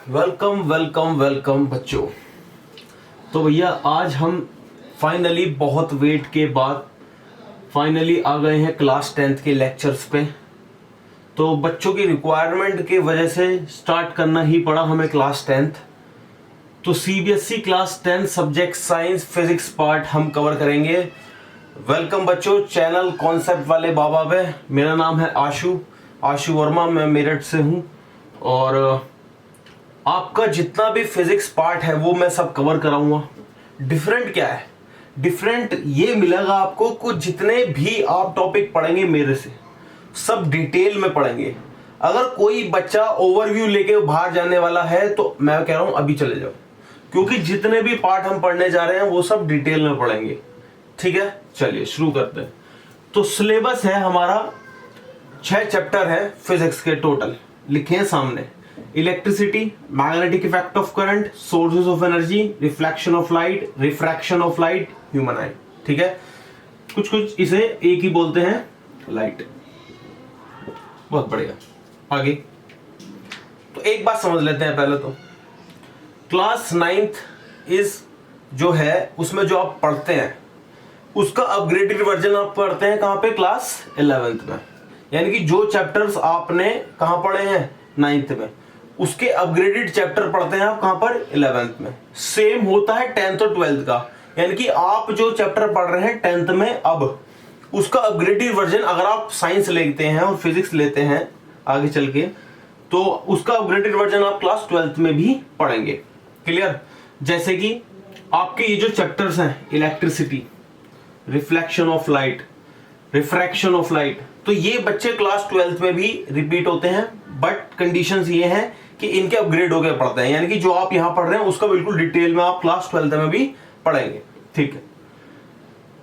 Welcome welcome welcome बच्चों। तो भैया आज हम फाइनली बहुत वेट के बाद फाइनली आ गए हैं क्लास 10th के लेक्चर्स पे। तो बच्चों की रिक्वायरमेंट की वजह से स्टार्ट करना ही पड़ा हमें क्लास 10th। तो CBSE class 10 subject science physics part हम कवर करेंगे। वेलकम बच्चों चैनल कॉन्सेप्ट वाले बाबा पे। मेरा नाम है आशु वर्मा, मैं मेरठ से हूँ और आपका जितना भी फिजिक्स पार्ट है वो मैं सब कवर कराऊंगा। डिफरेंट क्या है? डिफरेंट ये मिलेगा आपको कुछ जितने भी आप टॉपिक पढ़ेंगे मेरे से सब डिटेल में पढ़ेंगे। अगर कोई बच्चा ओवरव्यू लेके बाहर जाने वाला है तो मैं कह रहा हूं अभी चले जाओ, क्योंकि जितने भी पार्ट हम पढ़ने जा रहे हैं वो सब डिटेल में पढ़ेंगे। ठीक है, चलिए शुरू करते हैं। तो सिलेबस है हमारा 6 चैप्टर है फिजिक्स के टोटल, लिखे हैं सामने। Electricity, magnetic effect of current, sources of energy, reflection of light, refraction of light, human आई। ठीक है, कुछ कुछ इसे एक ही बोलते हैं लाइट। बहुत बढ़िया, आगे तो एक बात समझ लेते हैं पहले। तो क्लास 9th इज जो है उसमें जो आप पढ़ते हैं उसका अपग्रेडेड वर्जन आप पढ़ते हैं कहां पे? क्लास 11th में। यानी कि जो चैप्टर्स आपने कहां पढ़े हैं 9th में, उसके अपग्रेडेड चैप्टर पढ़ते हैं आप कहां पर? 11th में। सेम होता है 10th और 12th का। यानी कि आप जो चैप्टर पढ़ रहे हैं 10th में, अब उसका अपग्रेडेड वर्जन अगर आप साइंस लेते हैं और फिजिक्स लेते हैं आगे चल के, तो उसका अपग्रेडेड वर्जन आप क्लास 12th में भी पढ़ेंगे। क्लियर? जैसे कि आपके ये जो चैप्टर्स हैं, electricity, reflection of light, refraction of light, तो ये बच्चे क्लास 12th में भी रिपीट होते हैं, बट कंडीशंस ये हैं कि इनके अपग्रेड हो गए पढ़ते हैं। यानी कि जो आप यहां पढ़ रहे हैं उसका बिल्कुल डिटेल में आप क्लास 12th में भी पढ़ेंगे। ठीक है,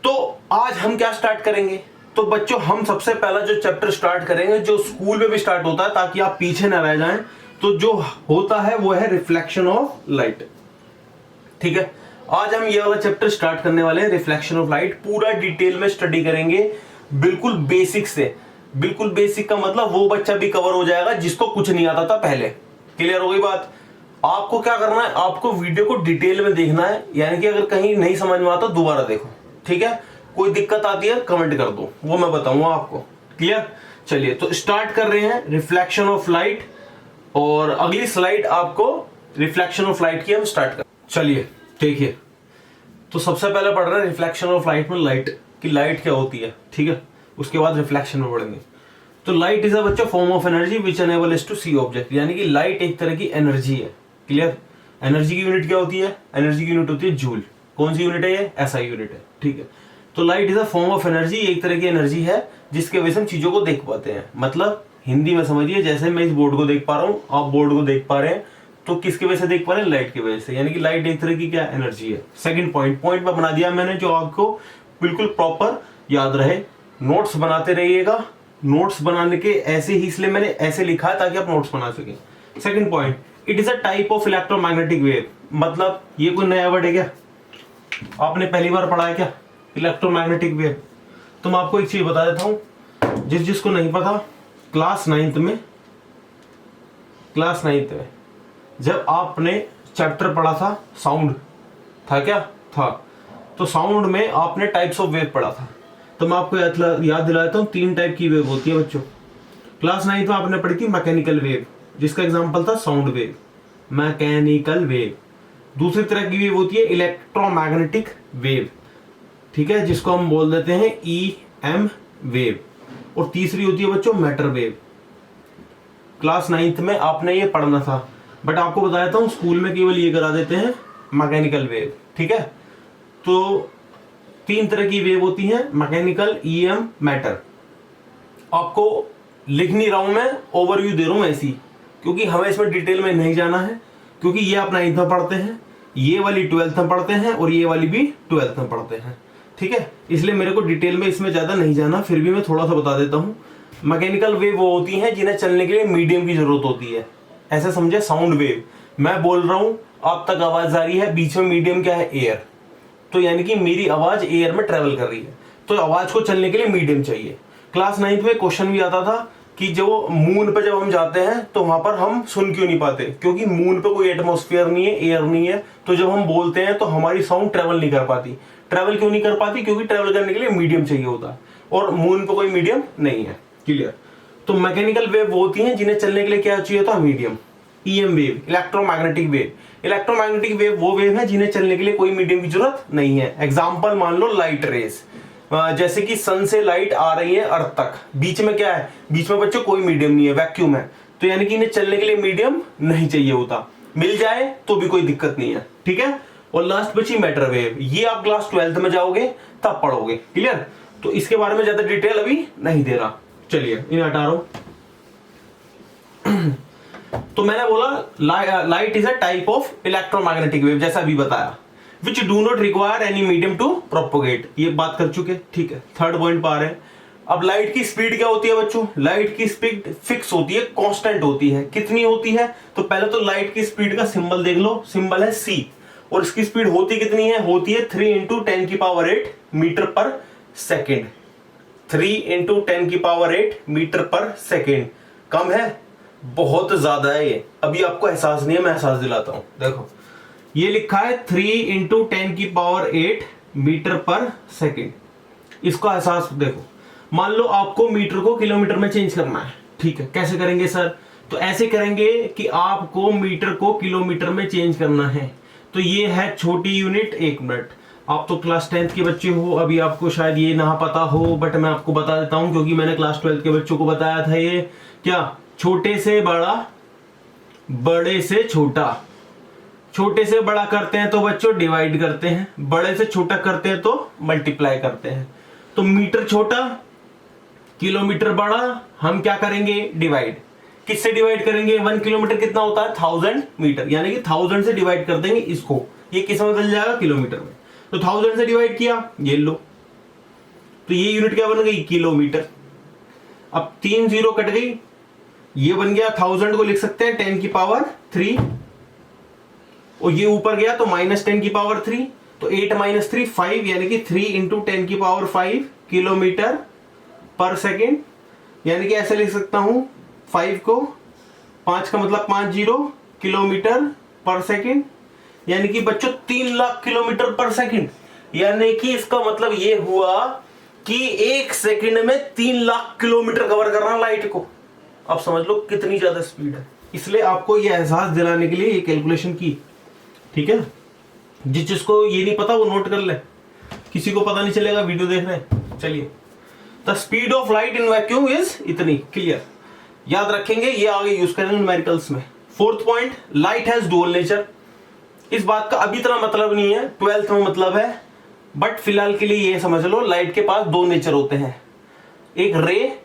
तो आज हम क्या स्टार्ट करेंगे? तो बच्चों हम सबसे पहला जो चैप्टर स्टार्ट करेंगे जो स्कूल में भी स्टार्ट होता है, ताकि आप पीछे ना रह जाएं, तो जो होता है वो है रिफ्लेक्शन ऑफ लाइट। ठीक है, आज हम ये वाला चैप्टर स्टार्ट करने वाले हैं, रिफ्लेक्शन ऑफ लाइट। पूरा डिटेल में स्टडी करेंगे, बिल्कुल बेसिक से। बिल्कुल बेसिक का मतलब वो बच्चा भी कवर हो जाएगा जिसको कुछ नहीं आता था पहले। क्लियर हो गई बात? आपको क्या करना है, आपको वीडियो को डिटेल में देखना है। यानी कि अगर कहीं नहीं समझ में आता दोबारा देखो। ठीक है, कोई दिक्कत आती है कमेंट कर दो, वो मैं बताऊंगा आपको। क्लियर? चलिए तो स्टार्ट कर रहे हैं रिफ्लेक्शन ऑफ लाइट, और अगली स्लाइड आपको रिफ्लेक्शन ऑफ लाइट की हम स्टार्ट कर। चलिए देखिए, तो सबसे पहले पढ़ रहे हैं रिफ्लेक्शन ऑफ लाइट में लाइट की लाइट क्या होती है। ठीक है, उसके बाद रिफ्लेक्शन में पढ़ेंगे। तो लाइट इज अ बच्चा form of energy which enable us to see object. यानी कि लाइट एक तरह की एनर्जी है। क्लियर? एनर्जी की यूनिट क्या होती है? एनर्जी की यूनिट होती है जूल। कौन सी यूनिट है ये? एसआई यूनिट है। ठीक है, तो light is a form of energy, एक तरह की एनर्जी है जिसके वजह से हम चीजों को देख पाते हैं। मतलब हिंदी में समझिए, जैसे मैं इस बोर्ड को देख पा रहा हूं, आप बोर्ड को देख पा रहे हैं, तो किसकी वजह से देख पा रहे हैं? लाइट की वजह से। यानी कि लाइट एक तरह की क्या? एनर्जी है। सेकंड पॉइंट में बना दिया मैंने, जो आपको बिल्कुल प्रॉपर याद रहे। नोट्स बनाते रहिएगा। नोट्स बनाने के ऐसे ही, इसलिए मैंने ऐसे लिखा है ताकि आप नोट्स बना सकें। Second point, it is a type of electromagnetic wave. मतलब ये कोई नया वर्ड है क्या? आपने पहली बार पढ़ा है क्या इलेक्ट्रोमैग्नेटिक वेव? तो मैं आपको एक चीज बता देता हूं, जिसको नहीं पता, क्लास 9th में जब आपने चैप्टर पढ़ा था साउंड, था क्या? था। तो साउंड में आपने टाइप्स ऑफ वेव पढ़ा था। तो मैं आपको याद दिलाता हूं, 3 टाइप की वेव होती है बच्चों। क्लास 9th में आपने पढ़ी थी मैकेनिकल वेव, जिसका एग्जांपल था साउंड वेव, मैकेनिकल वेव। दूसरी तरह की वेव होती है इलेक्ट्रोमैग्नेटिक वेव। ठीक है, जिसको हम बोल देते हैं EM वेव। और तीसरी होती है बच्चों मैटर वेव। क्लास 9th में आपने ये पढ़ना था, बट आपको बताया था स्कूल में केवल ये करा देते हैं मैकेनिकल वेव। ठीक है, तो 3 तरह की वेव होती हैं, मैकेनिकल, EM, मैटर। आपको लिख नहीं रहा हूं मैं, ओवरव्यू दे रहा हूं ऐसी, क्योंकि हमें इसमें डिटेल में नहीं जाना है। क्योंकि ये आप 9th में पढ़ते हैं, ये वाली 12th में पढ़ते हैं, और ये वाली भी 12th में पढ़ते हैं। ठीक है, इसलिए मेरे को डिटेल में इसमें ज्यादा नहीं जाना, फिर भी मैं थोड़ा सा बता देता हूं। मैकेनिकल वेव वो होती हैं जिन्हें चलने के लिए मीडियम की जरूरत होती है। ऐसे समझे, साउंड वेव मैं बोल रहा हूं, आप तक आवाज आ रही है, बीच में मीडियम क्या है? एयर। तो यानी कि मेरी आवाज एयर में ट्रेवल कर रही है, तो आवाज को चलने के लिए मीडियम चाहिए। क्लास 9th में क्वेश्चन भी आता था कि जो मून पे जब हम जाते हैं तो वहां पर हम सुन क्यों नहीं पाते, क्योंकि मून पे कोई एटमॉस्फेयर नहीं है, एयर नहीं है, तो जब हम बोलते हैं तो हमारी साउंड ट्रेवल नहीं कर पाती। ट्रेवल क्यों नहीं कर पाती, क्योंकि ट्रेवल करने के लिए मीडियम चाहिए होता है, और मून पे कोई मीडियम नहीं है। क्लियर। तो मैकेनिकल वेव वो होती हैं जिन्हें चलने के लिए क्या चाहिए होता है, medium. EM wave, electromagnetic wave. Electromagnetic wave वो वेव है जिन्हें चलने के लिए कोई मीडियम की जरूरत नहीं है। एग्जाम्पल मान लो लाइट रेज, जैसे कि सन से लाइट आ रही है अर्थ तक, बीच में क्या है, बीच में बच्चों कोई मीडियम नहीं है, वैक्यूम है, तो यानी कि इन्हें चलने के लिए मीडियम नहीं चाहिए होता, मिल जाए तो भी कोई दिक्कत नहीं है। ठीक है। और लास्ट बची मैटर वेव, ये आप क्लास 12th में जाओगे तब पढ़ोगे। क्लियर। तो इसके बारे में ज्यादा डिटेल अभी नहीं दे रहा, चलिए इन्हें हटा रहा हूं। तो मैंने बोला light is a type of electromagnetic wave, जैसा अभी बताया, which do not require any medium to propagate, ये बात कर चुके। ठीक है। थर्ड पॉइंट पा रहे हैं। अब लाइट की स्पीड क्या होती है बच्चों, लाइट की स्पीड फिक्स होती है, कांस्टेंट होती है। कितनी होती है, तो पहले तो लाइट की स्पीड का सिंबल देख लो, सिंबल है c, और इसकी स्पीड होती कितनी है, होती है 3 × 10⁸ मीटर पर सेकेंड। 3 × 10⁸ मीटर पर सेकेंड। कम है, बहुत ज्यादा है ये। अभी आपको एहसास नहीं है, मैं एहसास दिलाता हूं। देखो ये लिखा है 3 × 10⁸ मीटर पर सेकेंड। इसका एहसास देखो। मान लो आपको मीटर को किलोमीटर में चेंज करना है। ठीक है। कैसे करेंगे सर, तो ऐसे करेंगे कि आपको मीटर को किलोमीटर में चेंज करना है। तो ये है छोटी यूनिट 1 मिनट। आप तो क्लास 10th के बच्चे हो, अभी आपको शायद ये ना पता हो, बट मैं आपको बता देता हूं, क्योंकि मैंने क्लास 12th के बच्चों को बताया था। ये क्या, छोटे से बड़ा, बड़े से छोटा। छोटे से बड़ा करते हैं तो बच्चों डिवाइड करते हैं, बड़े से छोटा करते हैं तो मल्टीप्लाई करते हैं। तो मीटर छोटा, किलोमीटर बड़ा, हम क्या करेंगे, डिवाइड। किससे डिवाइड करेंगे, 1 किलोमीटर कितना होता है, 1000 मीटर, यानी कि 1000 से डिवाइड कर देंगे इसको, ये किस में बदल जाएगा, किलोमीटर में। तो 1000 से डिवाइड किया, ये लो, तो ये यूनिट क्या बन गई, किलोमीटर। अब 3 0 कट गई, ये बन गया 1000 को लिख सकते हैं 10⁻3, और ये ऊपर गया तो -10⁻3, तो 8 - 3 5, यानी कि 3 × 10⁵ किलोमीटर पर सेकेंड। यानी कि ऐसे लिख सकता हूं, 5 को 5 का मतलब 50 किलोमीटर पर सेकेंड, यानी कि बच्चों 3 लाख किलोमीटर पर सेकेंड। यानी कि इसका मतलब ये हुआ कि 1 सेकंड में 3 लाख किलोमीटर कवर करना लाइट को। अब समझ लो कितनी ज्यादा स्पीड है। इसलिए आपको ये एहसास दिलाने के लिए ये कैलकुलेशन की। ठीक है। जिसको ये नहीं पता वो नोट कर ले, किसी को पता नहीं चलेगा वीडियो देख रहे हैं। चलिए, the speed of light in vacuum is इतनी। क्लियर। याद रखेंगे, ये आगे यूज करेंगे न्यूमेरिकल्स में। Fourth point, light has dual nature. इस बात का अभी इतना मतलब नहीं है, 12th में मतलब है, बट फिलहाल के लिए ये समझ लो, लाइट के पास 2 नेचर होते हैं, एक रे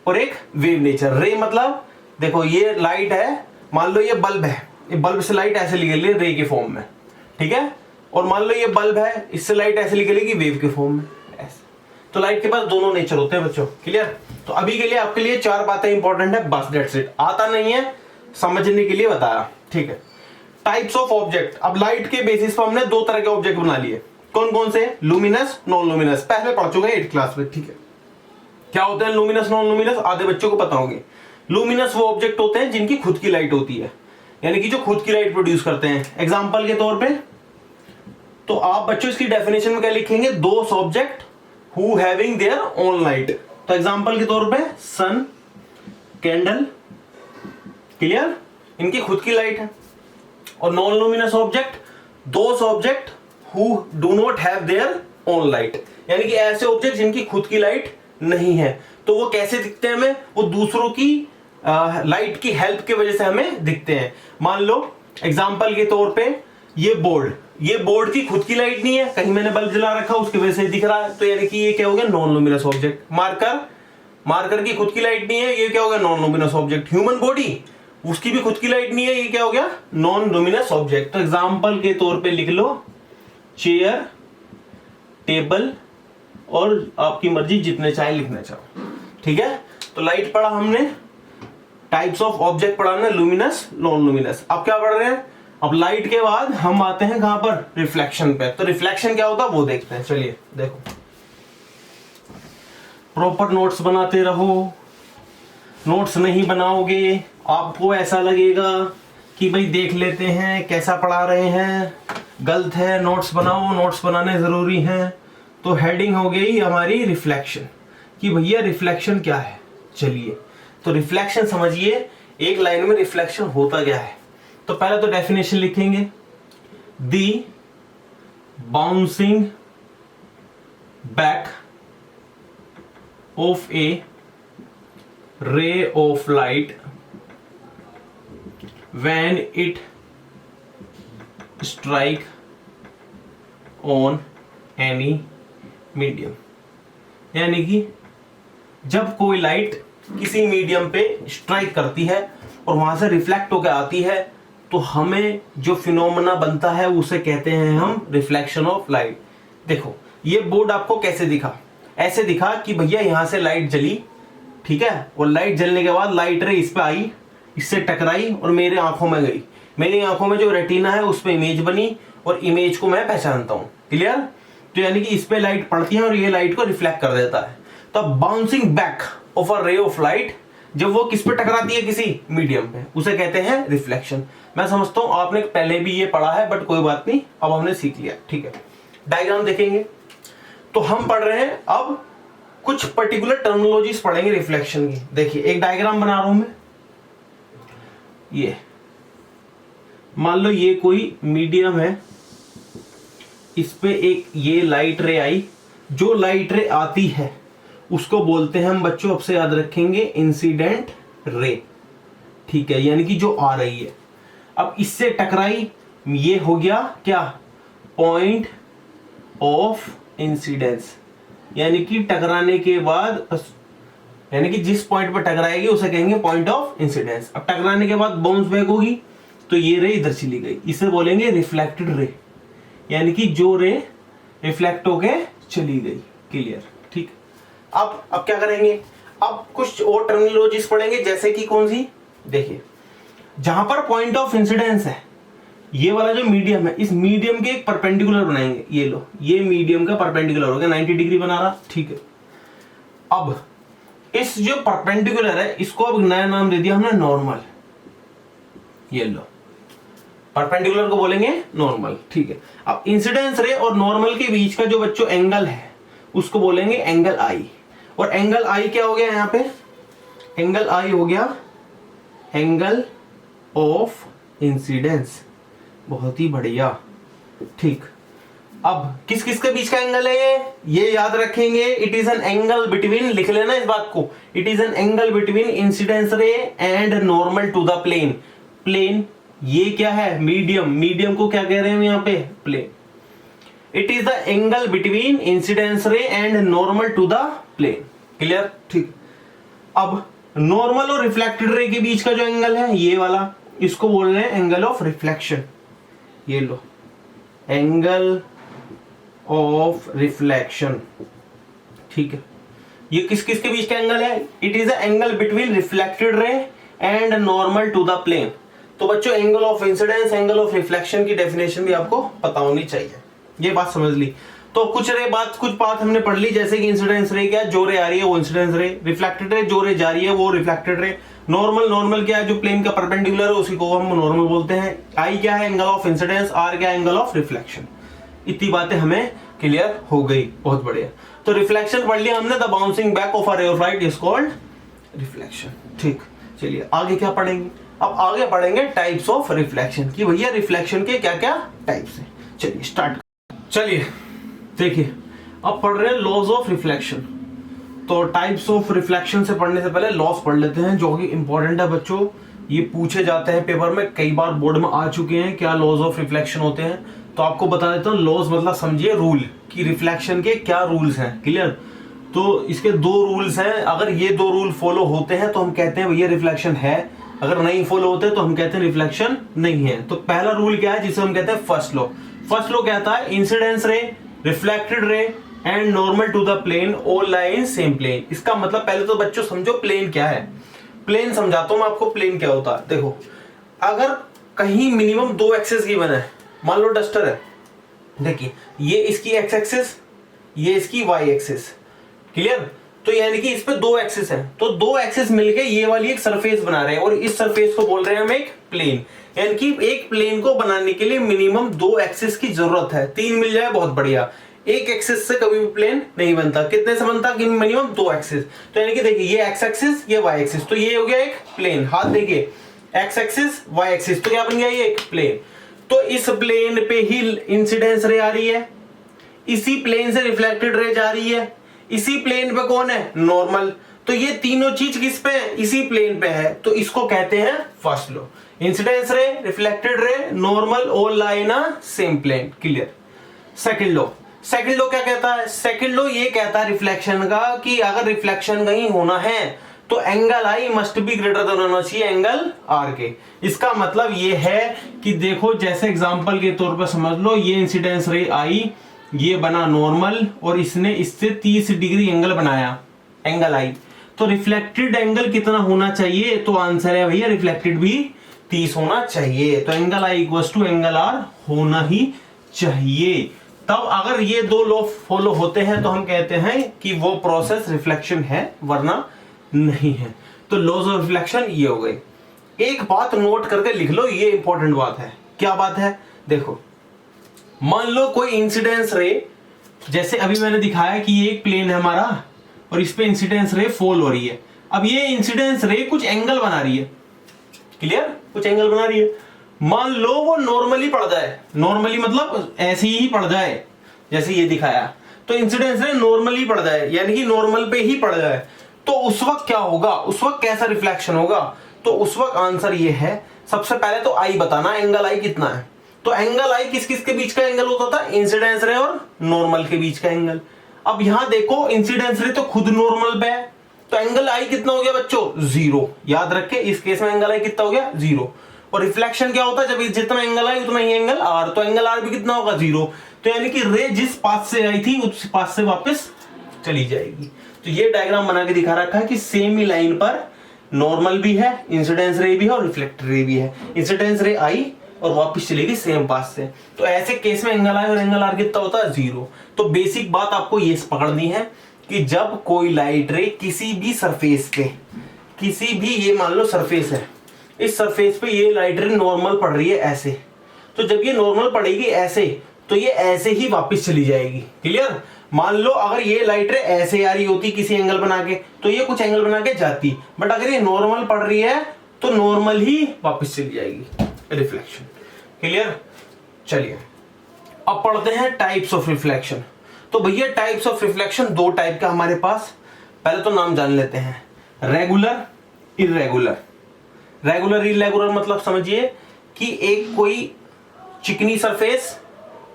और एक वेव नेचर। रे मतलब देखो ये लाइट है, मान लो ये बल्ब है, ये बल्ब से लाइट ऐसे निकलेगी रे के फॉर्म में। ठीक है। और मान लो ये बल्ब है, इससे लाइट ऐसे निकलेगी वेव के फॉर्म में, ऐसे। तो लाइट के पास दोनों नेचर होते हैं बच्चों। क्लियर। तो अभी के लिए आपके लिए 4 बातें इंपॉर्टेंट है, बस दैट्स इट। आता नहीं है, समझने के लिए बताया। ठीक है। Types of object. अब लाइट के बेसिस पर हमने 2 तरह के ऑब्जेक्ट बना लिए। कौन कौन से, लुमिनस, नॉन लुमिनस। पहले पढ़ चुके हैं 8th क्लास में। ठीक है। क्या होते हैं लुमिनस, नॉन लुमिनस, आधे बच्चों को पता होंगे। लुमिनस वो ऑब्जेक्ट होते हैं जिनकी खुद की लाइट होती है, यानी कि जो खुद की लाइट प्रोड्यूस करते हैं। एग्जांपल के तौर पे तो आप बच्चों इसकी डेफिनेशन में क्या लिखेंगे, those object who having their own light. तो एग्जांपल के तौर पे सन, कैंडल। क्लियर। इनकी खुद की लाइट है। और non luminous object, those object who do not have their own light, यानी कि ऐसे ऑब्जेक्ट जिनकी खुद की लाइट नहीं है। तो वो कैसे दिखते हैं हमें, वो दूसरों की लाइट की हेल्प की वजह से हमें दिखते हैं। मान लो एग्जांपल के तौर पे ये बोर्ड, ये बोर्ड की खुद की लाइट नहीं है, कहीं मैंने बल्ब जला रखा उसकी वजह से दिख रहा है, तो यानी कि ये क्या हो गया, non luminous object. Marker, marker की खुद की लाइट नहीं है, ये क्या हो गया, non luminous object. Human body, उसकी भी खुद की लाइट नहीं है, ये क्या हो गया, नॉन लुमिनस ऑब्जेक्ट। तो एग्जांपल के तौर पे लिख लो चेयर, टेबल, और आपकी मर्जी जितने चाहे लिखना चाहो। ठीक है। तो लाइट पढ़ा हमने, टाइप्स ऑफ ऑब्जेक्ट पढ़ा ना, लुमिनस, नॉन लुमिनस। अब क्या पढ़ रहे हैं, अब लाइट के बाद हम आते हैं कहां पर, रिफ्लेक्शन पे। तो रिफ्लेक्शन क्या होता है वो देखते हैं। चलिए देखो, प्रॉपर नोट्स बनाते रहो, नोट्स नहीं बनाओगे, आपको ऐसा लगेगा कि भाई देख लेते हैं कैसा पढ़ा रहे हैं, गलत है, नोट्स बनाओ, नोट्स बनाने ज़रूरी हैं। तो हेडिंग हो गई हमारी रिफ्लेक्शन, कि भैया रिफ्लेक्शन क्या है। चलिए तो रिफ्लेक्शन समझिए, एक लाइन में रिफ्लेक्शन होता क्या है। तो पहले तो डेफिनेशन लिखेंगे, the bouncing back of a ray of light when it strike on any medium, यानी कि जब कोई लाइट किसी मीडियम पे स्ट्राइक करती है और वहां से रिफ्लेक्ट होकर आती है, तो हमें जो फिनोमेना बनता है उसे कहते हैं हम रिफ्लेक्शन ऑफ लाइट। देखो ये बोर्ड आपको कैसे दिखा, ऐसे दिखा कि भैया यहां से लाइट जली, ठीक है, और लाइट जलने के बाद लाइट रे इस पे आई, इससे टकराई और मेरे आंखों में गई, मेरी आंखों में जो रेटिना है उस पे इमेज बनी और इमेज को मैं पहचानता हूं। क्लियर? तो यानी कि इस पे लाइट पड़ती है और ये लाइट को रिफ्लेक्ट कर देता है। तो bouncing back of a ray of light, जब वो किस पे टकराती है, किसी मीडियम पे, उसे कहते हैं रिफ्लेक्शन। मैं समझता हूं आपने पहले भी ये पढ़ा है, बट कोई बात नहीं, अब हमने सीख लिया। ठीक है, डायग्राम देखेंगे। तो हम पढ़ रहे हैं अब कुछ पर्टिकुलर टर्मिनोलॉजीज पढ़ेंगे रिफ्लेक्शन की। देखिए एक डायग्राम बना रहा हूं मैं, ये मान लो ये कोई मीडियम है, इस पे एक ये लाइट रे आई, जो लाइट रे आती है उसको बोलते हैं हम बच्चों, अब से याद रखेंगे, इंसिडेंट रे। ठीक है, यानी कि जो आ रही है। अब इससे टकराई, ये हो गया क्या, पॉइंट ऑफ इंसिडेंस, यानी कि टकराने के बाद, यानी कि जिस पॉइंट पर टकराएगी उसे कहेंगे पॉइंट ऑफ इंसिडेंस। अब टकराने के बाद बाउंस बैक होगी, तो ये रे इधर चली गई, इसे बोलेंगे रिफ्लेक्टेड रे, यानी कि जो रे रिफ्लेक्ट होके चली गई। क्लियर? ठीक। अब क्या करेंगे, अब कुछ और टर्मिनोलॉजीज पढ़ेंगे, जैसे कि कौन सी, देखिए जहां पर पॉइंट ऑफ इंसिडेंस है, ये वाला जो मीडियम है, इस मीडियम के एक परपेंडिकुलर बनाएंगे। ये लो, ये मीडियम का परपेंडिकुलर हो गया, 90 डिग्री बना रहा। ठीक है, अब इस जो परपेंडिकुलर है इसको अब नया नाम दे दिया हमने नॉर्मल। ये लो, परपेंडिकुलर को बोलेंगे नॉर्मल। ठीक है, अब इंसिडेंस रे और नॉर्मल के बीच का जो बच्चों एंगल है उसको बोलेंगे एंगल आई। और एंगल आई क्या हो गया यहाँ पे, एंगल आई हो गया एंगल ऑफ इंसिडेंस। बहुत ही बढ़िया। ठीक, अब किस किस के बीच का एंगल है ये याद रखेंगे। It is an angle between, लिख लेना इस बात को, it is an angle between incidence ray and normal to the plane. Plane ये क्या है, मीडियम, मीडियम को क्या कह रहे हैं यहाँ पे, plane. It is the angle between incidence ray and normal to the plane. Clear? ठीक। अब नॉर्मल और रिफ्लेक्टेड रे के बीच का जो एंगल है ये वाला, इसको बोल रहे हैं एंगल ऑफ रिफ्लेक्शन। ये लो, एंगल ऑफ रिफ्लेक्शन। ठीक है, ये किस किस के बीच का एंगल है, it is the angle between reflected ray and normal to the plane. तो बच्चों angle of incidence, angle of reflection की डेफिनेशन भी आपको पता होनी चाहिए। ये बात समझ ली। तो कुछ बात हमने पढ़ ली, जैसे कि इंसिडेंस रे क्या, जो रे आ रही है वो इंसिडेंस रे, रिफ्लेक्टेड रे जो रे जा रही है वो रिफ्लेक्टेड रे, नॉर्मल क्या है, जो प्लेन का परपेंडिकुलर है उसी को हम नॉर्मल बोलते हैं। आई क्या है, एंगल ऑफ इंसिडेंस, आर क्या है, एंगल ऑफ रिफ्लेक्शन। इतनी बातें हमें क्लियर हो गई, बहुत बढ़िया। तो रिफ्लेक्शन पढ़ लिया हमने, the bouncing back of a ray of light is called reflection. ठीक, चलिए आगे क्या पढ़ेंगे, अब आगे पढ़ेंगे टाइप्स ऑफ रिफ्लेक्शन, कि भैया रिफ्लेक्शन के क्या क्या टाइप्स हैं। चलिए स्टार्ट। चलिए देखिए, अब पढ़ रहे हैं लॉज ऑफ रिफ्लेक्शन। तो टाइप्स ऑफ रिफ्लेक्शन से पढ़ने से पहले लॉस पढ़ लेते हैं, जो कि इंपॉर्टेंट है बच्चों। ये पूछे जाते हैं पेपर में, कई बार बोर्ड में आ चुके हैं, क्या लॉज ऑफ रिफ्लेक्शन होते हैं। तो आपको बता देता हूँ, लॉज मतलब समझिए रूल, कि रिफ्लेक्शन के क्या रूल्स हैं। क्लियर? तो इसके दो रूल्स हैं, अगर ये दो रूल फॉलो होते हैं तो हम कहते हैं भैया रिफ्लेक्शन है, अगर नहीं फॉलो होते तो हम कहते हैं रिफ्लेक्शन नहीं है। तो पहला रूल क्या है, जिसे हम कहते हैं फर्स्ट लॉ। फर्स्ट लॉ कहता है incidence ray, reflected ray and normal to the plane all lie in same plane. इसका मतलब पहले तो बच्चों समझो प्लेन क्या है। प्लेन समझाता हूं मैं आपको, प्लेन क्या होता है। देखो, अगर कहीं मिनिमम दो एक्सेस गिवन है, मान लो डस्टर है, देखिए ये इसकी एक्स एक्सिस, ये इसकी वाई एक्सिस। क्लियर? तो यानी कि इस पे दो एक्सिस है, तो दो एक्सिस मिलके ये वाली एक सरफेस बना रहे हैं और इस सरफेस को बोल रहे हैं हम एक प्लेन। यानी कि एक प्लेन को बनाने के लिए मिनिमम दो एक्सिस की जरूरत है, तीन मिल जाए बहुत बढ़िया। एक एक्सिस से कभी भी प्लेन नहीं बनता, कितने से बनता कि मिनिमम दो एक्सिस। तो यानी कि देखिए ये एक्स एक्सिस ये वाई एक्सिस, तो ये हो गया एक प्लेन। हाथ देखिए एक्स एक्सिस वाई एक्सिस, तो क्या बन गया ये एक प्लेन। तो इस प्लेन पे ही इंसिडेंस रे आ रही है, इसी प्लेन से रिफ्लेक्टेड रे जा रही है, इसी प्लेन पे कौन है नॉर्मल। तो ये तीनों चीज किस पे है, इसी प्लेन पे है, तो इसको कहते हैं first law. Incidence ray, reflected ray, normal all lie in a same plane. Clear. Second law, second law क्या कहता है, सेकंड लॉ ये कहता है रिफ्लेक्शन का कि अगर रिफ्लेक्शन कहीं होना है तो angle I must be greater than होना चाहिए एंगल आर के। इसका मतलब ये है कि देखो जैसे एग्जांपल के तौर पर समझ लो, ये इंसिडेंस रे आई, ये बना नॉर्मल और इसने इससे 30 डिग्री एंगल बनाया, एंगल आई, तो रिफ्लेक्टेड एंगल कितना होना चाहिए, तो आंसर है भैया रिफ्लेक्टेड भी 30 होना चाहिए। तो angle I equals to angle R होना ही चाहिए। तब अगर ये दो लॉ फॉलो होते हैं तो हम कहते हैं कि वो प्रोसेस रिफ्लेक्शन है, वरना नहीं है। तो लॉज ऑफ रिफ्लेक्शन ये हो गई। एक बात नोट करके लिख लो, ये इंपॉर्टेंट बात है। क्या बात है, देखो मान लो कोई इंसिडेंस रे, जैसे अभी मैंने दिखाया कि ये एक प्लेन है हमारा और इस पे इंसिडेंस रे फॉल हो रही है। अब ये इंसिडेंस रे कुछ एंगल बना रही है, क्लियर, कुछ एंगल बना रही है। मान लो वो नॉर्मली पड़ जाए, नॉर्मली मतलब ऐसे ही पड़ जाए जैसे ये दिखाया, तो इंसिडेंस रे नॉर्मली पड़ जाए, यानी कि नॉर्मल पे ही पड़ जाए, तो उस वक्त क्या होगा, उस वक्त कैसा रिफ्लेक्शन होगा। तो उस वक्त आंसर ये है, सबसे पहले तो आई बताना, एंगल आई कितना है। तो एंगल आई किस किस के बीच का एंगल होता था, इंसिडेंस रे और नॉर्मल के बीच का एंगल। अब यहां देखो इंसिडेंस रे तो खुद नॉर्मल पे है, तो एंगल आई कितना हो गया बच्चों, 0। याद रखे इस केस में एंगल आई कितना हो गया, 0। और रिफ्लेक्शन क्या होता है, जब जितना एंगल आई उतना ही एंगल आर, तो एंगल आर भी कितना होगा, 0। तो यानी कि रे जिस पाथ से आई थी उस पाथ से वापस चली जाएगी। तो ये डायग्राम बना के दिखा रखा है कि सेम ही लाइन पर नॉर्मल भी है, इंसिडेंस रे भी है और रिफ्लेक्टेड रे भी है। इंसिडेंस रे आई और वापस चलेगी सेम पाथ से, तो ऐसे केस में एंगल आई और एंगल आर कितना होता है, 0। तो बेसिक बात आपको ये पकड़नी है कि जब कोई लाइट रे किसी भी सरफेस पे, किसी भी, ये मान लो सरफेस है, इस सरफेस पे ये लाइट रे नॉर्मल पड़ रही है ऐसे, तो जब ये नॉर्मल पड़ेगी ऐसे, तो ये ऐसे ही वापस चली जाएगी। क्लियर। मान लो अगर ये लाइट रे ऐसे आ रही होती किसी एंगल बना के, तो ये कुछ एंगल बना के जाती, बट अगर ये नॉर्मल पड़ रही है तो नॉर्मल ही वापस चली जाएगी, रिफ्लेक्शन। क्लियर। चलिए अब पढ़ते हैं टाइप्स ऑफ रिफ्लेक्शन। तो भैया टाइप्स ऑफ रिफ्लेक्शन दो टाइप का हमारे पास, पहले तो नाम जान लेते हैं, रेगुलर, इर्रेगुलर। रेगुलर इर्रेगुलर मतलब समझिए कि एक कोई चिकनी सरफेस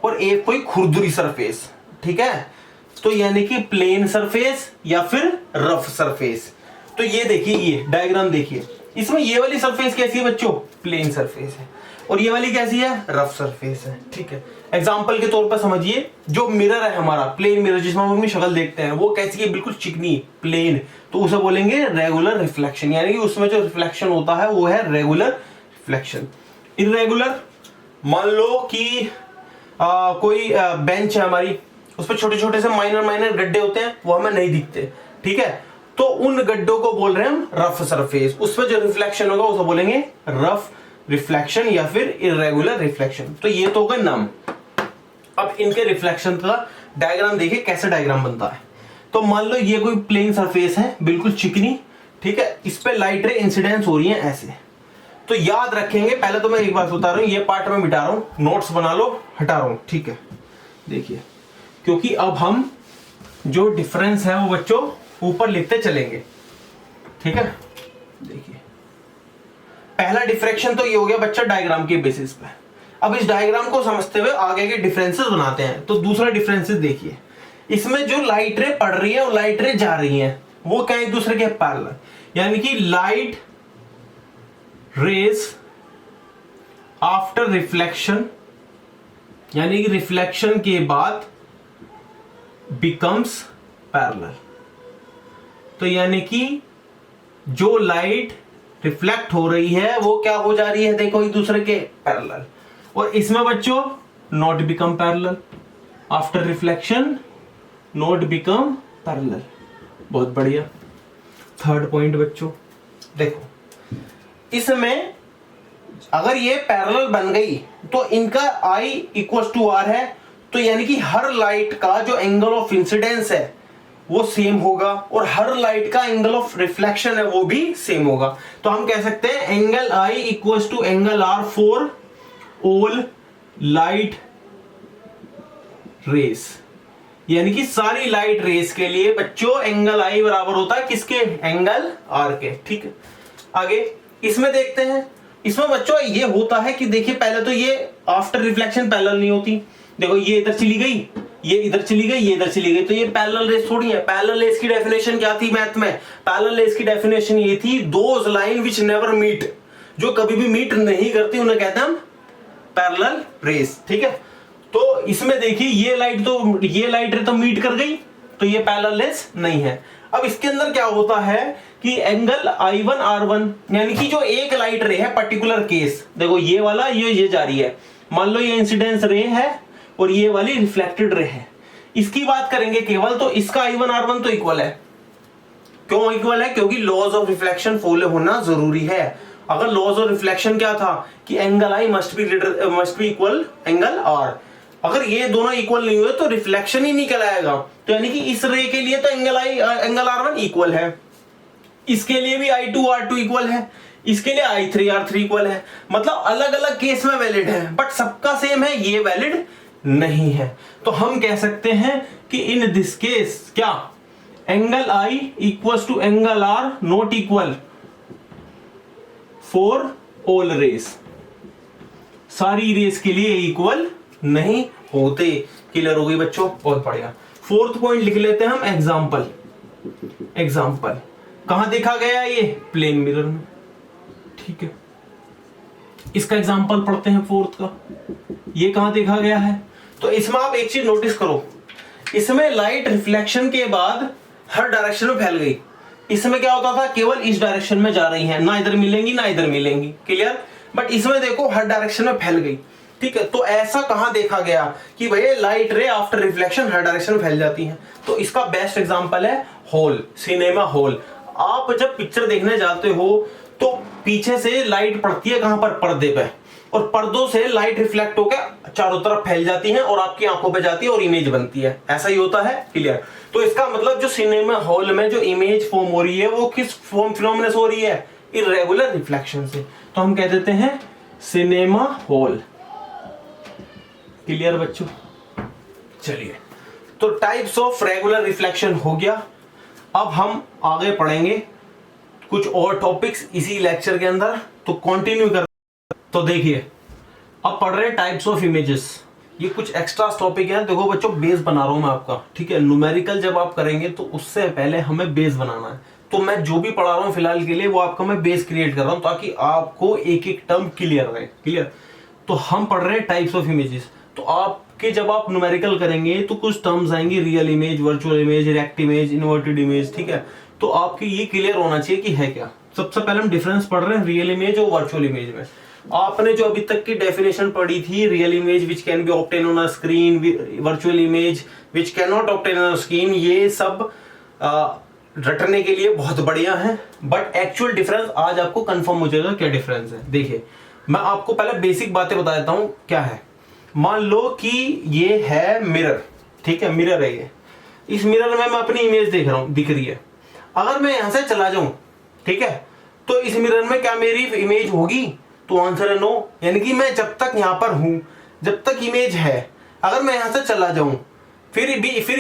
और एक कोई खुरदुरी सरफेस, ठीक है। तो यानी कि प्लेन सरफेस या फिर रफ सरफेस। तो ये देखिए, ये डायग्राम देखिए, इसमें ये वाली सरफेस कैसी है बच्चों, प्लेन सरफेस है, और ये वाली कैसी है, रफ सरफेस है, ठीक है। एग्जांपल के तौर पर समझिए, जो मिरर है हमारा, प्लेन मिरर जिसमें हम अपनी शक्ल देखते हैं, वो कैसी है, बिल्कुल चिकनी प्लेन, तो उसे बोलेंगे रेगुलर रिफ्लेक्शन, यानी कि उसमें जो रिफ्लेक्शन होता है वो है रेगुलर रिफ्लेक्शन। इर्रेगुलर, मान लो कि कोई बेंच है हमारी, उस पर छोटे छोटे से माइनर गड्ढे होते हैं, वो हमें नहीं दिखते, ठीक है, तो उन गड्ढों को बोल रहे हैं हम रफ सरफेस, उसमें जो रिफ्लेक्शन होगा उसे बोलेंगे रफ रिफ्लेक्शन या फिर इर्रेगुलर रिफ्लेक्शन। तो ये तो होगा नाम। अब इनके रिफ्लेक्शन का डायग्राम देखिए कैसे डायग्राम बनता है। तो मान लो ये कोई प्लेन सरफेस है बिल्कुल चिकनी, ठीक है, इस पे लाइट रे इंसिडेंस हो रही है ऐसे। तो याद रखेंगे, पहले तो मैं एक बात बता रहा हूं, ये पार्ट में मिटा रहा हूं, नोट्स बना लो, हटा रहा हूं, ठीक है। देखिए, क्योंकि अब हम जो डिफरेंस है वो बच्चों ऊपर लिखते चलेंगे, ठीक है। देखिए पहला डिफ्रैक्शन तो ये हो गया बच्चा डायग्राम के बेसिस पे। अब इस डायग्राम को समझते हुए आगे के डिफरेंसेस बनाते हैं। तो दूसरा डिफरेंसेस देखिए, इसमें जो लाइट रे पड़ रही है और लाइट रे जा रही है वो क्या एक दूसरे के पैरेलल, यानी कि लाइट रेज आफ्टर रिफ्लेक्शन, यानी कि रिफ्लेक्शन के बाद बिकम्स पैरेलल। तो यानी कि जो लाइट रिफ्लेक्ट हो रही है वो क्या हो जा रही है, देखो एक दूसरे के पैरेलल। और इसमें बच्चों not become parallel, after reflection not become parallel. बहुत बढ़िया। थर्ड पॉइंट बच्चों, देखो इसमें अगर ये पैरेलल बन गई तो इनका I इक्वल टू R है, तो यानी कि हर लाइट का जो एंगल ऑफ इंसिडेंस है वो सेम होगा और हर लाइट का एंगल ऑफ रिफ्लेक्शन है वो भी सेम होगा। तो हम कह सकते हैं angle I equal to angle R for all light rays, यानी कि सारी लाइट रेस के लिए बच्चों एंगल I बराबर होता है किसके, एंगल R के। ठीक है, आगे इसमें देखते हैं। इसमें बच्चों ये होता है कि देखिए पहले तो ये आफ्टर रिफ्लेक्शन पैरेलल नहीं होती। देखो ये इधर चली गई, ये इधर चली गई, ये इधर चली गई, तो ये पैरेलल रेस थोड़ी है। पैरेलल रेस की डेफिनेशन क्या थी मैथ में? पैरेलल रेस की डेफिनेशन ये थी those line which never meet, जो कभी भी मीट नहीं करती उन्हें कहते हैं हम पैरेलल रेस। ठीक है, तो इसमें देखिए ये लाइट रे तो मीट कर गई, तो ये पैरेलल रेस नहीं है। अब इसके अंदर क्या होता है कि एंगल I1 R1 यानी कि जो एक लाइट रे है पर्टिकुलर केस, देखो ये वाला ये जा रही है, मान लो ये इंसिडेंस रे है और ये वाली रिफ्लेक्टेड रे है, इसकी बात करेंगे केवल, तो इसका I1 R1 तो इक्वल है। क्यों इक्वल है? क्योंकि लॉज ऑफ रिफ्लेक्शन फॉलो होना जरूरी है। अगर लॉज ऑफ रिफ्लेक्शन क्या था कि angle I must be equal angle R, अगर ये दोनों इक्वल नहीं हुए तो रिफ्लेक्शन ही निकल आएगा। तो यानी कि इस रे के लिए तो एंगल R1 इक्वल है, इसके लिए भी I2 R2 इक्वल है, इसके लिए I3 R3 इक्वल है। मतलब अलग अलग केस में वैलिड है, बट सबका सेम है, ये वैलिड नहीं है। तो हम कह सकते हैं कि इन दिस केस क्या angle I equal to angle R not equal for all rays, सारी रेस के लिए इक्वल नहीं होते। क्लियर हो गई बच्चों? बहुत बढ़िया। फोर्थ पॉइंट लिख लेते हैं हम, एग्जाम्पल। एग्जाम्पल कहां देखा गया? ये प्लेन मिरर में। ठीक है, इसका एग्जाम्पल पढ़ते हैं फोर्थ का। ये कहां देखा गया है? तो इसमें आप एक चीज नोटिस करो, इसमें लाइट रिफ्लेक्शन के बाद हर डायरेक्शन में फैल गई। इसमें क्या होता था, केवल इस डायरेक्शन में जा रही है, ना इधर मिलेंगी ना इधर मिलेंगी। क्लियर? बट इसमें देखो हर डायरेक्शन में फैल गई। ठीक है, तो ऐसा कहां देखा गया कि भाई लाइट रे आफ्टर रिफ्लेक्शन हर डायरेक्शन में फैल जाती है? तो इसका बेस्ट एग्जांपल है हॉल, सिनेमा हॉल। आप जब पिक्चर देखने जाते हो तो पीछे से लाइट पड़ती है कहां पर, पर्दे पे, और पर्दों से लाइट रिफ्लेक्ट होकर चारों तरफ फैल जाती है और आपकी आंखों पे जाती है और इमेज बनती है। ऐसा ही होता है। क्लियर? तो इसका मतलब जो सिनेमा हॉल में जो इमेज फॉर्म हो रही है वो किस फॉर्म फिनोमिना से हो रही है? इर्रेगुलर रिफ्लेक्शन से। तो हम कह देते हैं सिनेमा हॉल। क्लियर बच्चों? चलिए, तो टाइप्स ऑफ रेगुलर रिफ्लेक्शन हो गया। अब हम आगे पढ़ेंगे कुछ और टॉपिक्स इसी लेक्चर के अंदर, तो कंटिन्यू कर। तो देखिए, अब पढ़ रहे हैं टाइप्स ऑफ इमेजेस। ये कुछ एक्स्ट्रा टॉपिक है। देखो बच्चों, बेस बना रहा हूं मैं आपका। ठीक है, न्यूमेरिकल जब आप करेंगे तो उससे पहले हमें बेस बनाना है। तो मैं जो भी पढ़ा रहा हूं फिलहाल के लिए वो आपका मैं बेस क्रिएट कर रहा हूं ताकि आपको एक एक टर्म क्लियर रहे। क्लियर? तो हम पढ़ रहे हैं टाइप्स ऑफ इमेजेस। तो आपके जब आप न्यूमेरिकल करेंगे तो कुछ टर्म्स आएंगे, real image, virtual image, react image, inverted image. ठीक है, तो आपके ये क्लियर होना चाहिए कि है क्या। सबसे पहले हम डिफरेंस पढ़ रहे हैं रियल इमेज और वर्चुअल इमेज में। आपने जो अभी तक की डेफिनेशन पढ़ी थी, real image which can B obtain on a screen, virtual image which can not obtain on a screen, ये सब रटने के लिए बहुत बढ़िया है, बट एक्चुअल डिफरेंस आज आपको कंफर्म हो जाएगा क्या डिफरेंस है। देखिए, मैं आपको पहले बेसिक बातें बता देता हूं क्या है। मान लो कि ये है मिरर। ठीक है, मिरर है ये। इस मिरर में मैं अपनी इमेज देख रहा हूं, दिख रही है। अगर मैं यहां से चला जाऊं, ठीक है, तो इस मिरर में क्या मेरी इमेज होगी? तो आंसर है नो। यानी कि मैं जब तक यहां पर हूं, जब तक इमेज है, अगर मैं यहां से चला जाऊं फिर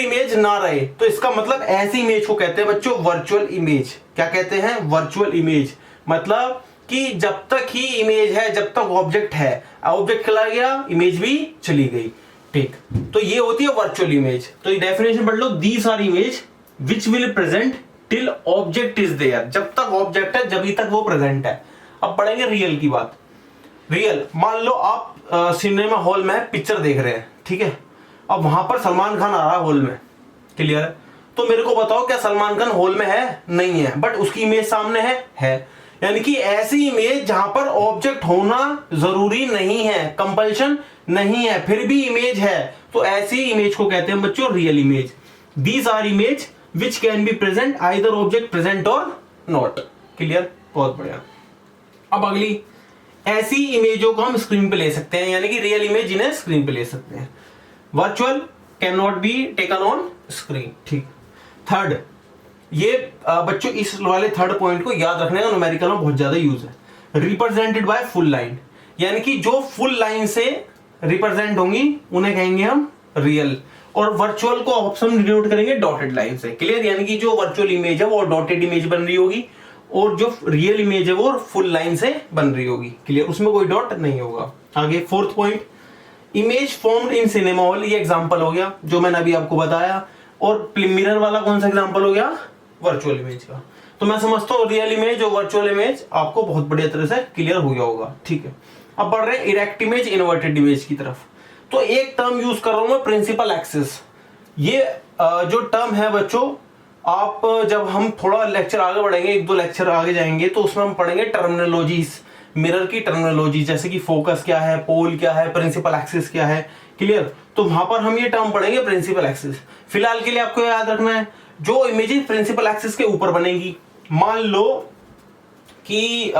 इमेज ना रहे, तो इसका मतलब ऐसी इमेज को कहते हैं बच्चों वर्चुअल इमेज। क्या कहते हैं? Virtual image. मतलब कि जब तक ही इमेज है, जब तक ऑब्जेक्ट है, ऑब्जेक्ट चला गया इमेज भी चली गई। ठीक, तो ये होती है वर्चुअल इमेज। तो ये डेफिनेशन पढ़ लो, these are image which will present till object is there. जब तक ऑब्जेक्ट है जब तक वो प्रेजेंट है। अब पढ़ेंगे रियल की बात। रियल, मान लो आप सिनेमा हॉल में पिक्चर देख रहे हैं। ठीक है, अब वहां पर सलमान खान आ रहा है हॉल में। क्लियर है? तो मेरे को बताओ क्या सलमान खान हॉल में है? नहीं है, बट उसकी इमेज सामने है। यानी कि ऐसी इमेज जहां पर ऑब्जेक्ट होना जरूरी नहीं है, कंपल्शन नहीं है, फिर भी इमेज है, तो ऐसी इमेज को कहते हैं बच्चों real image. These are image which can be present either object present और नॉट। क्लियर, बहुत बढ़िया। अब अगली, ऐसी इमेजों को हम स्क्रीन पे ले सकते हैं, यानी कि रियल इमेज इन्हें स्क्रीन पे ले सकते हैं। Virtual can not be taken on screen. ठीक। थर्ड, ये बच्चों इस वाले थर्ड पॉइंट को याद रखने का न्यूमेरिकल में बहुत ज्यादा यूज है। रिप्रेजेंटेड बाय फुल लाइन, यानी कि जो फुल लाइन से रिप्रेजेंट होंगी उन्हें कहेंगे हम रियल, और वर्चुअल को ऑप्शन डिनोट करेंगे डॉटेड लाइन से। क्लियर, यानी कि जो वर्चुअल इमेज है वो डॉटेड इमेज बन रही होगी, और जो रियल इमेज है वो फुल लाइन से बन रही होगी। क्लियर, उसमें कोई डॉट नहीं होगा। आगे fourth point, image formed in cinema hall, ये एग्जांपल हो गया जो मैंने अभी आपको बताया। और मिरर वाला कौन सा एग्जांपल हो गया? वर्चुअल इमेज का। तो मैं समझता हूँ रियल इमेज और वर्चुअल इमेज आपको बहुत बढ़िया तरह से क्लियर हो गया होगा। ठीक है, अब बढ़ रहे हैं इरेक्ट इमेज इन्वर्टेड इमेज की तरफ। तो एक टर्म यूज कर रहा हूं मैं, प्रिंसिपल एक्सिस। ये जो टर्म है बच्चों, आप जब हम थोड़ा लेक्चर आगे बढ़ेंगे, एक दो लेक्चर आगे जाएंगे, तो उसमें हम पढ़ेंगे टर्मिनोलॉजीज, मिरर की टर्मिनोलॉजी, जैसे कि फोकस क्या है, पोल क्या है, प्रिंसिपल एक्सिस क्या है। क्लियर, तो वहां पर हम ये टर्म पढ़ेंगे प्रिंसिपल एक्सिस। फिलहाल के लिए आपको याद रखना है, जो इमेजेस प्रिंसिपल एक्सिस के ऊपर बनेगी, मान लो कि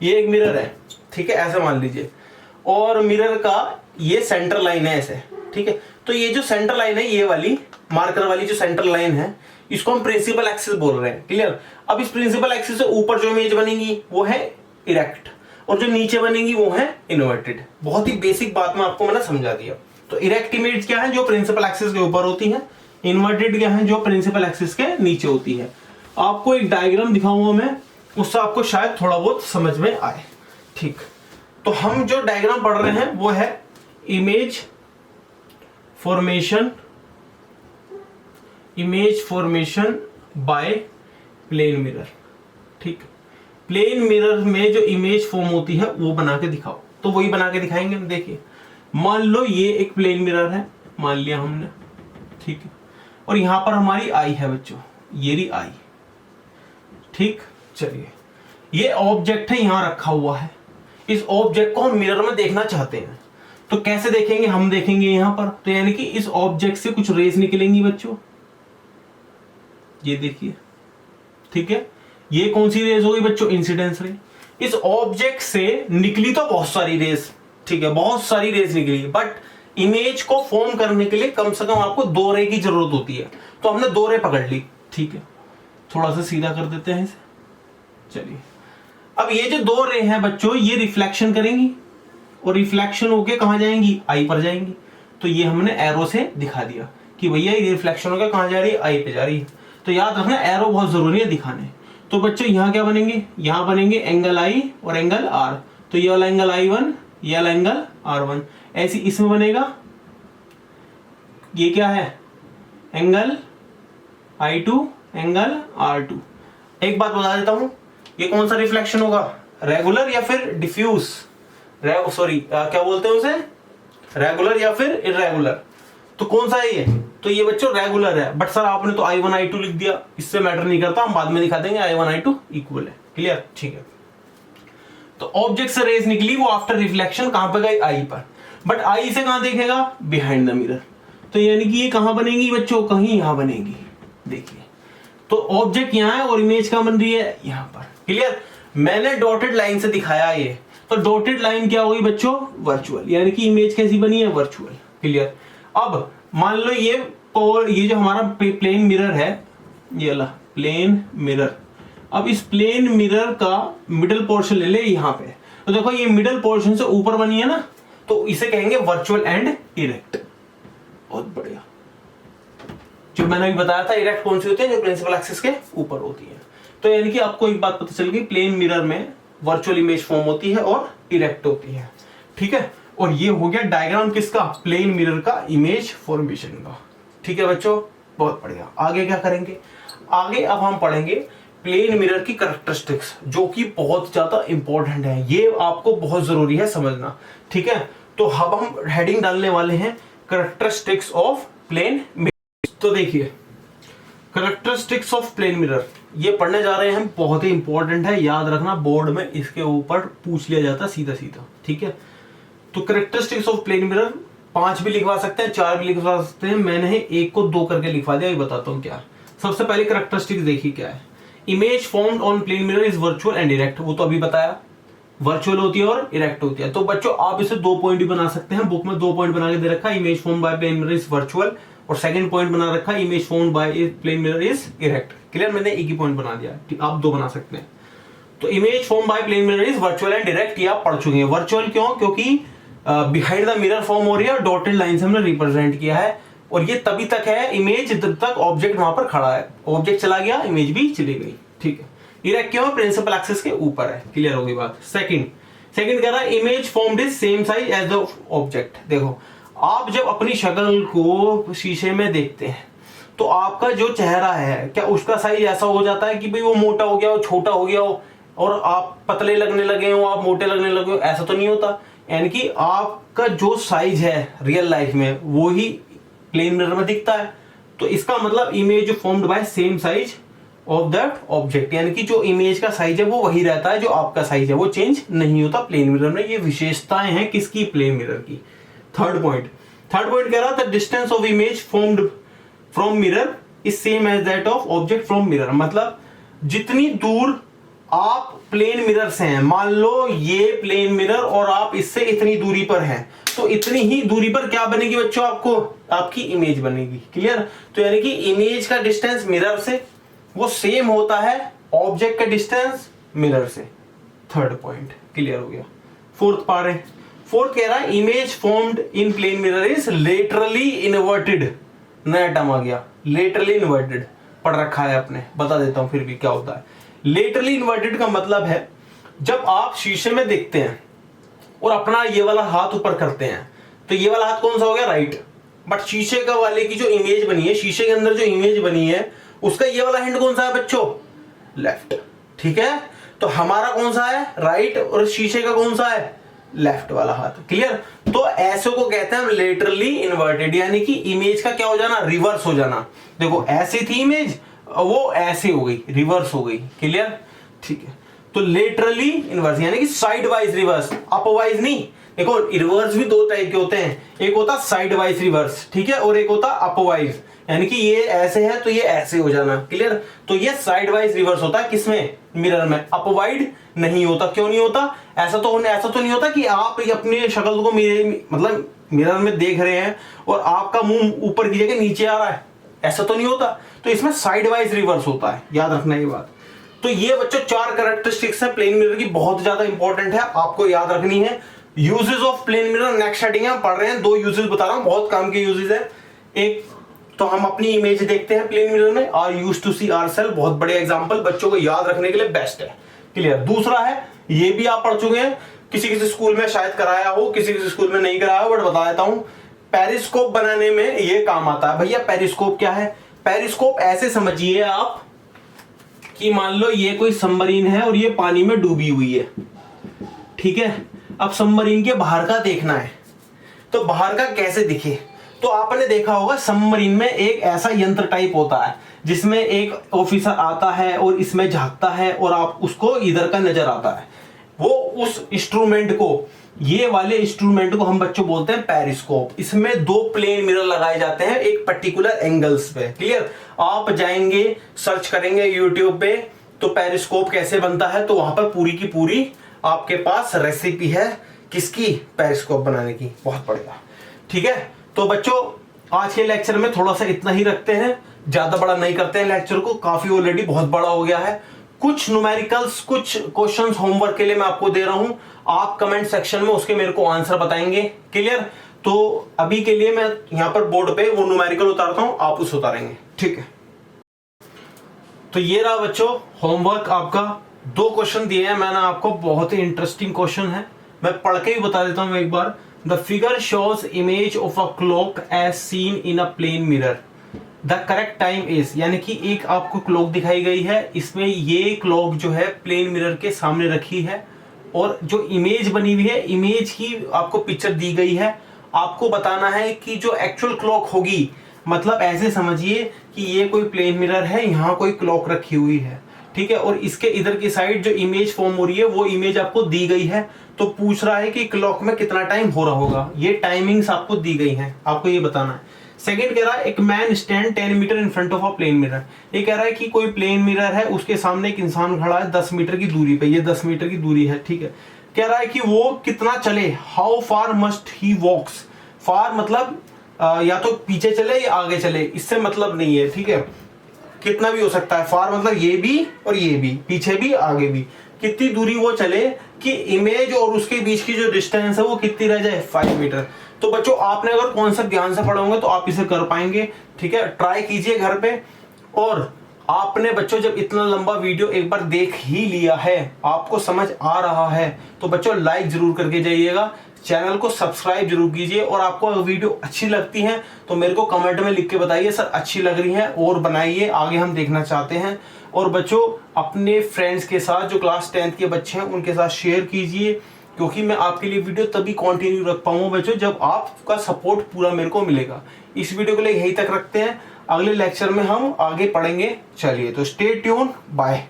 ये एक मिरर है, ठीक है, ऐसे मान लीजिए, और मिरर का ये सेंटर लाइन है ऐसे। ठीक है, तो ये जो सेंटर लाइन है, ये वाली मार्कर वाली जो सेंटर लाइन है, इसको हम प्रिंसिपल एक्सिस बोल रहे हैं। क्लियर, अब इस प्रिंसिपल एक्सिस से ऊपर जो इमेज बनेगी वो है इरेक्ट, और जो नीचे बनेगी वो है इन्वर्टेड। बहुत ही बेसिक बात में आपको मैंने समझा दिया। तो इरेक्ट इमेज क्या है? जो प्रिंसिपल एक्सिस के ऊपर होती है। इन्वर्टेड क्या है? जो प्रिंसिपल एक्सिस के नीचे होती है। आपको एक डायग्राम दिखाऊंगा मैं, उससे आपको शायद थोड़ा बहुत समझ में आए। ठीक, तो हम जो डायग्राम पढ़ रहे हैं वो है image formation by plane mirror. ठीक, प्लेन मिरर में जो इमेज फॉर्म होती है वो बना के दिखाओ। तो वही बना के दिखाएंगे हम। देखिए, मान लो ये एक प्लेन मिरर है, मान लिया हमने, ठीक है, और यहां पर हमारी आई है बच्चों, ये रही आई। ठीक, चलिए, ये ऑब्जेक्ट है यहां रखा हुआ है, इस ऑब्जेक्ट को हम मिरर में देखना चाहते हैं। तो कैसे देखेंगे? हम देखेंगे यहां पर, तो यानी कि इस ऑब्जेक्ट से कुछ रेस निकलेंगी बच्चों, ये देखिए। ठीक है, ये कौन सी रेस होगी बच्चों? इंसिडेंस रे। इस ऑब्जेक्ट से निकली तो बहुत सारी रेस, ठीक है, बहुत सारी रेस निकली, बट इमेज को फॉर्म करने के लिए कम से कम आपको दो रे की जरूरत होती है। तो हमने दो रे पकड़ ली। ठीक है, थोड़ा सा सीधा कर देते हैं इसे। चलिए, अब ये जो दो रे हैं बच्चों, ये रिफ्लेक्शन करेंगी, और रिफ्लेक्शन होके कहां जाएंगी? आई पर जाएंगी। तो ये हमने एरो से दिखा दिया कि भैया ये रिफ्लेक्शन होकर कहां जा रही है? आई पे जा रही है। तो याद रखना, एरो बहुत जरूरी है दिखाने। तो बच्चों यहां क्या बनेंगे? यहां बनेंगे एंगल आई और एंगल आर। तो ये वाला एंगल I1, ये वाला एंगल R1। ऐसी इसमें बनेगा, ये क्या है? Angle I2, angle R2। एक बात बता देता हूं, ये कौन सा रिफ्लेक्शन होगा? रेगुलर या फिर डिफ्यूज? सॉरी, क्या बोलते हैं उसे? रेगुलर या फिर इरेगुलर? तो कौन सा है ये? तो ये बच्चों रेगुलर है। बट सर आपने तो I1 I2 लिख दिया, इससे मैटर नहीं करता, हम बाद में दिखा देंगे I1 I2 इक्वल है। क्लियर? ठीक है, तो ऑब्जेक्ट से रेस निकली, वो आफ्टर रिफ्लेक्शन कहां पे गई? आई पर। बट आई से कहां देखेगा? Behind the mirror. तो यानी कि ये कहां बनेगी बच्चों? कहीं यहां बनेगी। देखिए, तो ऑब्जेक्ट यहां है और इमेज कहां बन रही है? यहां पर। क्लियर? मैंने डॉटेड लाइन से दिखाया ये, तो डॉटेड लाइन क्या होगी बच्चों? वर्चुअल, यानी कि इमेज कैसी बनी है? वर्चुअल। क्लियर? अब मान लो ये जो हमारा प्लेन मिरर है, ये वाला प्लेन मिरर, अब इस प्लेन मिरर का मिडल पोर्शन ले ले यहां पे। तो देखो, ये मिडल पोर्शन से ऊपर बनी है ना, तो इसे कहेंगे वर्चुअल एंड इरेक्ट। बहुत बढ़िया। जो मैंने अभी बताया था, इरेक्ट कौन सी होती है? जो प्रिंसिपल एक्सिस के ऊपर होती है। तो यानी कि आपको एक बात पता चल गई, प्लेन मिरर में वर्चुअल इमेज फॉर्म होती है और इरेक्ट होती है। ठीक है, और ये हो गया डायग्राम किसका? प्लेन मिरर का इमेज फॉर्मेशन का। ठीक है बच्चों, बहुत बढ़िया। आगे क्या करेंगे? आगे अब हम पढ़ेंगे प्लेन मिरर की कैरेक्टरिस्टिक्स, जो कि बहुत ज्यादा इंपॉर्टेंट है, ये आपको बहुत जरूरी है समझना। ठीक है, तो अब हम हेडिंग डालने वाले हैं कैरेक्टरिस्टिक्स ऑफ प्लेन मिरर। तो देखिए, कैरेक्टरिस्टिक्स ऑफ प्लेन मिरर ये पढ़ने जा रहे हैं हम, बहुत ही इंपॉर्टेंट है, याद रखना, बोर्ड में इसके ऊपर पूछ लिया जाता सीधा सीधा। ठीक है, तो कैरेक्टरिस्टिक्स ऑफ प्लेन मिरर 5 भी लिखवा सकते हैं, 4 भी लिखवा सकते हैं। मैंने एक को 2 करके लिखवा दिया, ये बताता हूं क्या। सबसे पहले कैरेक्टरिस्टिक्स देखिए क्या है। Image formed on plane mirror is virtual and erect, वो तो अभी बताया, वर्चुअल होती है और इरेक्ट होती है। तो बच्चों आप इसे 2 पॉइंट भी बना सकते हैं, बुक में 2 पॉइंट बना के दे रखा है, image form by plane mirror is virtual, और सेकंड पॉइंट बना रखा है image form by plane mirror is erect. Clear, मैंने एक ही पॉइंट बना दिया, आप 2 बना सकते हैं। तो image form by plane mirror is virtual and direct, ये आप पढ़ चुके हैं। वर्चुअल क्यों? क्योंकि बिहाइंड द मिरर फॉर्म हो रही है, डॉटेड लाइन से हमने रिप्रेजेंट किया है, और ये तभी तक है इमेज जब तक ऑब्जेक्ट वहां पर खड़ा है, ऑब्जेक्ट चला गया इमेज भी चली गई। ठीक है, इरेक्ट क्यों? प्रिंसिपल एक्सिस के ऊपर है। क्लियर होगी बात। सेकंड कह रहा है image formed is same size as the object. देखो, आप जब अपनी शक्ल को शीशे में देखते हैं तो आपका जो चेहरा है, क्या उसका साइज ऐसा हो जाता है कि भाई वो मोटा हो गया हो, छोटा हो गया हो, और आप पतले लगने लगे हो, आप मोटे लगने लगे हो? ऐसा तो नहीं होता। यानी कि आपका जो साइज है रियल लाइफ में वो ही प्लेन मिरर में दिखता है। तो इसका मतलब image formed by same size of that object, यानी कि जो इमेज का साइज है वो वही रहता है जो आपका साइज है, वो चेंज नहीं होता प्लेन मिरर में। ये विशेषताएं हैं किसकी? प्लेन मिरर की। थर्ड पॉइंट कह रहा था distance of image formed from mirror is same as that of object from mirror. मतलब जितनी दूर आप प्लेन मिरर से हैं, मान लो ये प्लेन मिरर और आप इससे इतनी दूरी पर हैं, तो इतनी ही दूरी पर क्या बनेगी बच्चों? आपको आपकी इमेज बनेगी। क्लियर? तो यानी कि इमेज का डिस्टेंस मिरर से वो सेम होता है ऑब्जेक्ट का डिस्टेंस मिरर से। थर्ड पॉइंट क्लियर हो गया। फोर्थ कह रहा है image formed in plane mirror is laterally inverted. नया टर्म आ गया, लेटरली इन्वर्टेड, पढ़ रखा है आपने, बता देता हूं फिर भी क्या होता है। लेटरली इन्वर्टेड का मतलब है जब आप शीशे में देखते हैं और अपना ये वाला हाथ ऊपर करते हैं, तो ये वाला हाथ कौन सा हो गया? राइट। बट शीशे का वाले की जो इमेज बनी है, शीशे के अंदर जो इमेज बनी है, उसका ये वाला हैंड कौन सा है बच्चों? लेफ्ट। ठीक है, तो हमारा कौन सा है? राइट, और शीशे का कौन सा है? लेफ्ट वाला हाथ। क्लियर? तो ऐसे को कहते हैं हम लेटरली इन्वर्टेड, यानी कि इमेज का क्या हो जाना? रिवर्स हो जाना। देखो ऐसी थी इमेज, वो ऐसे हो गई, रिवर्स हो गई। क्लियर? ठीक है, तो लेटरली इनवर्स यानी कि साइड वाइज रिवर्स, अपवाइज नहीं। देखो रिवर्स भी 2 टाइप के होते हैं, एक होता साइड वाइज रिवर्स, ठीक है, और एक होता अपवाइज, यानी कि ये ऐसे है तो ये ऐसे हो जाना। क्लियर? तो ये साइड वाइज रिवर्स होता है किसमें? मिरर में। अपवाइड नहीं होता। क्यों नहीं होता? ऐसा तो नहीं होता कि आप अपनी शक्ल को मतलब मिरर में देख रहे हैं और आपका मुंह ऊपर की जगह नीचे आ रहा है, ऐसा तो नहीं होता। तो इसमें साइड वाइज रिवर्स होता है, याद रखना ये बात। तो ये बच्चों 4 कैरेक्टरिस्टिक्स है प्लेन मिरर की, बहुत ज्यादा इंपॉर्टेंट है, आपको याद रखनी है। Uses of plane mirror next heading में पढ़ रहे हैं, 2 यूजेस बता रहा हूं, बहुत काम के यूजेस है। एक तो हम अपनी इमेज देखते हैं प्लेन मिरर में, are used to see ourselves, बहुत बड़े एग्जांपल, बच्चों को याद रखने के लिए बेस्ट है। क्लियर? दूसरा है, ये भी आप पढ़ चुके हैं, किसी स्कूल में शायद कराया हो, किसी स्कूल में नहीं कराया हो, बट बता देता हूं, पेरिस्कोप बनाने में ये काम आता है। भैया पेरिस्कोप क्या है? पेरिस्कोप ऐसे समझिए आप कि मान लो ये कोई सबमरीन है और ये पानी में डूबी हुई है, ठीक है। अब सबमरीन के बाहर का देखना है, तो बाहर का कैसे दिखे? तो आपने देखा होगा सबमरीन में एक ऐसा यंत्र टाइप होता है जिसमें एक ऑफिसर आता है और इसमें झांकता है और आप उसको इधर का नजर आता है। वो उस इंस्ट्रूमेंट को, ये वाले इंस्ट्रूमेंट को हम बच्चों बोलते हैं पेरिस्कोप। इसमें 2 प्लेन मिरर लगाए जाते हैं एक पर्टिकुलर एंगल्स पे। क्लियर? आप जाएंगे, सर्च करेंगे यूट्यूब पे, तो पेरिस्कोप कैसे बनता है, तो वहां पर पूरी की पूरी आपके पास रेसिपी है किसकी? पेरिस्कोप बनाने की, बहुत बढ़िया। ठीक है, तो बच्चों आज के लेक्चर में थोड़ा सा इतना ही रखते हैं, ज्यादा बड़ा नहीं करते हैं लेक्चर को, काफी ऑलरेडी बहुत बड़ा हो गया है। कुछ न्यूमेरिकल्स, कुछ क्वेश्चंस होमवर्क के लिए मैं आपको दे रहा हूं, आप कमेंट सेक्शन में उसके मेरे को आंसर बताएंगे। क्लियर? तो अभी के लिए मैं यहां पर बोर्ड पे वो न्यूमेरिकल उतारता हूं, आप उस उतारेंगे, ठीक है। तो ये रहा बच्चों होमवर्क आपका, 2 क्वेश्चन दिए हैं मैंने आपको, बहुत ही इंटरेस्टिंग क्वेश्चन है, मैं पढ़ के ही बता देता हूं एक बार। The figure shows image of a clock as seen in a plane mirror, the correct time is, यानी कि एक आपको क्लॉक दिखाई गई है, इसमें ये क्लॉक जो है प्लेन मिरर के सामने रखी है और जो इमेज बनी हुई है, इमेज की आपको पिक्चर दी गई है, आपको बताना है कि जो एक्चुअल क्लॉक होगी, मतलब ऐसे समझिए कि ये कोई प्लेन मिरर है, यहाँ कोई क्लॉक रखी हुई है, ठीक है, और इसके इधर की साइड जो इमेज फॉर्म हो रही है वो इमेज आपको दी गई है। तो पूछ रहा है कि क्लॉक में कितना टाइम हो रहा होगा, ये टाइमिंग्स आपको दी गई हैं, आपको ये बताना है। सेकंड कह रहा है एक man stand 10 metre in front of a plane mirror. ये कह रहा है कि कोई प्लेन मिरर है, उसके सामने एक इंसान खड़ा है 10 मीटर की दूरी पे, ये 10 मीटर की दूरी है, ठीक है। कह रहा है कि वो कितना चले, हाउ फार मस्ट ही वॉक्स। फार मतलब या तो पीछे चले या आगे चले, इससे मतलब नहीं है, ठीक है, कितना भी हो सकता है। फार मतलब ये भी और ये भी, पीछे भी आगे भी, कितनी दूरी वो चले कि इमेज और उसके बीच की जो डिस्टेंस है वो कितनी रह जाए, 5 मीटर। तो बच्चों आपने अगर कॉन्सेप्ट ध्यान से पढ़े होंगे तो आप इसे कर पाएंगे, ठीक है। ट्राई कीजिए घर पे। और आपने बच्चों जब इतना लंबा वीडियो एक बार देख ही लिया है, आपको समझ आ रहा है, तो बच्चों लाइक जरूर करके जाइएगा, चैनल को सब्सक्राइब जरूर कीजिए। और आपको वीडियो अच्छी लगती है तो मेरे को कमेंट में लिख के बताइए सर अच्छी लग रही है और बनाइए, आगे हम देखना चाहते हैं। और बच्चों अपने फ्रेंड्स के साथ जो क्लास 10th के बच्चे हैं उनके साथ शेयर कीजिए, क्योंकि मैं आपके लिए वीडियो तभी कंटिन्यू रख पाऊंगा बच्चों जब आपका सपोर्ट पूरा मेरे को मिलेगा। इस वीडियो के लिए यहीं तक रखते हैं, अगले लेक्चर में हम आगे पढ़ेंगे। चलिए तो स्टे ट्यून, बाय।